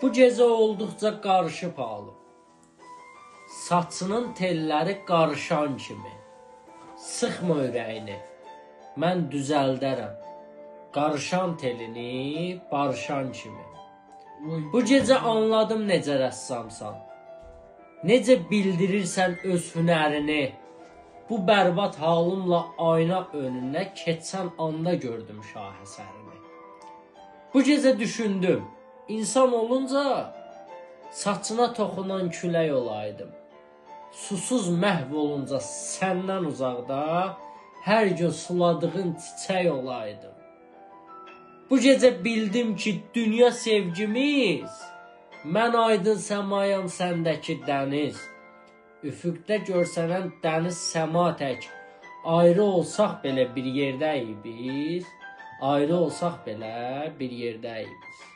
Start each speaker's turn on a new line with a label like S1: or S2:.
S1: Bu gecə olduqca qarışıb halım. Saçının telləri qarışan kimi. Sıxma ürəyini, mən düzəldərəm. Qarışan telini barışan kimi. Bu gecə anladım necə rəssamsan. Necə bildirirsən öz hünərini. Bu bərbad halımla ayna önünə keçən anda gördüm şahəsərini. Bu gecə düşündüm, insan olunca saçına toxunan külək olaydım. Susuz məhv olunca səndən uzaqda hər gün suladığın çiçək olaydım. Bu gecə bildim ki, dünya sevgimiz, mən aydın səmayam, səndəki dəniz. Üfüqdə görsənən dəniz səma tək, ayrı olsaq belə bir yerdəyik biz, ayrı olsaq belə bir yerdəyik biz.